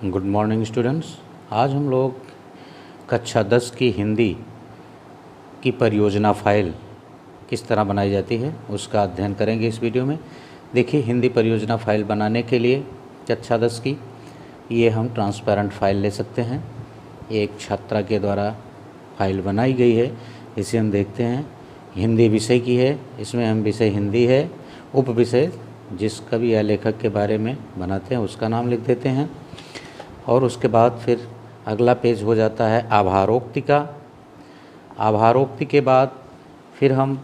Good morning students. आज हम लोग कक्षा 10 की हिंदी की परियोजना फाइल किस तरह बनाई जाती है उसका अध्ययन करेंगे इस वीडियो में। देखिए, हिंदी परियोजना फाइल बनाने के लिए कक्षा 10 की ये हम ट्रांसपेरेंट फाइल ले सकते हैं। ये एक छात्रा के द्वारा फाइल बनाई गई है। इसे हम देखते हैं, हिंदी विषय की है। इसमें हम विषय हिंदी है, उप विषय जिस कवि या लेखक के बारे में बनाते हैं उसका नाम लिख देते हैं। और उसके बाद फिर अगला पेज हो जाता है आभारोक्ति का। आभारोक्ति के बाद फिर हम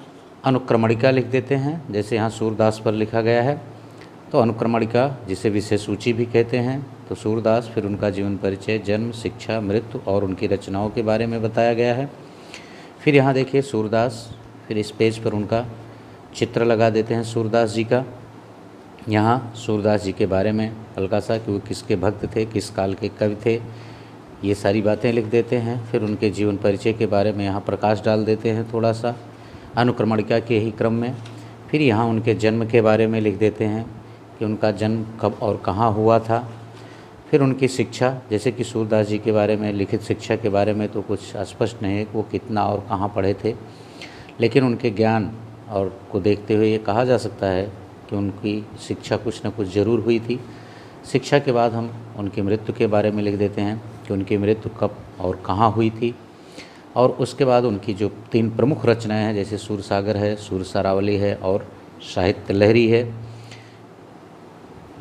अनुक्रमणिका लिख देते हैं। जैसे यहाँ सूरदास पर लिखा गया है तो अनुक्रमणिका, जिसे विषय सूची भी कहते हैं। तो सूरदास, फिर उनका जीवन परिचय, जन्म, शिक्षा, मृत्यु और उनकी रचनाओं के बारे में बताया गया है। फिर यहाँ देखिए सूरदास, फिर इस पेज पर उनका चित्र लगा देते हैं सूरदास जी का। यहाँ सूरदास जी के बारे में हल्का सा कि वो किसके भक्त थे, किस काल के कवि थे, ये सारी बातें लिख देते हैं। फिर उनके जीवन परिचय के बारे में यहाँ प्रकाश डाल देते हैं थोड़ा सा अनुक्रमणिका के ही क्रम में। फिर यहाँ उनके जन्म के बारे में लिख देते हैं कि उनका जन्म कब और कहाँ हुआ था। फिर उनकी शिक्षा, जैसे कि सूरदास जी के बारे में लिखित शिक्षा के बारे में तो कुछ स्पष्ट नहीं है कि वो कितना और कहाँ पढ़े थे, लेकिन उनके ज्ञान और को देखते हुए ये कहा जा सकता है कि उनकी शिक्षा कुछ न कुछ ज़रूर हुई थी। शिक्षा के बाद हम उनकी मृत्यु के बारे में लिख देते हैं कि उनकी मृत्यु कब और कहाँ हुई थी। और उसके बाद उनकी जो 3 प्रमुख रचनाएं हैं, जैसे सूरसागर है, सूरसारावली है और साहित्य लहरी है,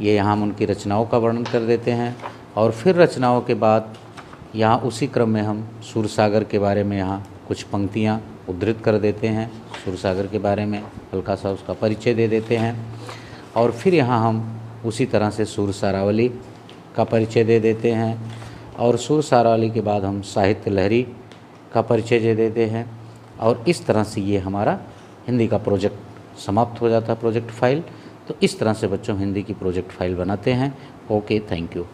ये यहाँ हम उनकी रचनाओं का वर्णन कर देते हैं। और फिर रचनाओं के बाद यहाँ उसी क्रम में हम सूरसागर के बारे में यहाँ कुछ पंक्तियाँ उद्धृत कर देते हैं। सूरसागर के बारे में हल्का सा उसका परिचय दे देते हैं। और फिर यहाँ हम उसी तरह से सूरसारावली का परिचय दे देते हैं। और सूरसारावली के बाद हम साहित्य लहरी का परिचय दे देते हैं। और इस तरह से ये हमारा हिंदी का प्रोजेक्ट समाप्त हो जाता है, प्रोजेक्ट फाइल। तो इस तरह से बच्चों हिंदी की प्रोजेक्ट फाइल बनाते हैं। Okay, thank you.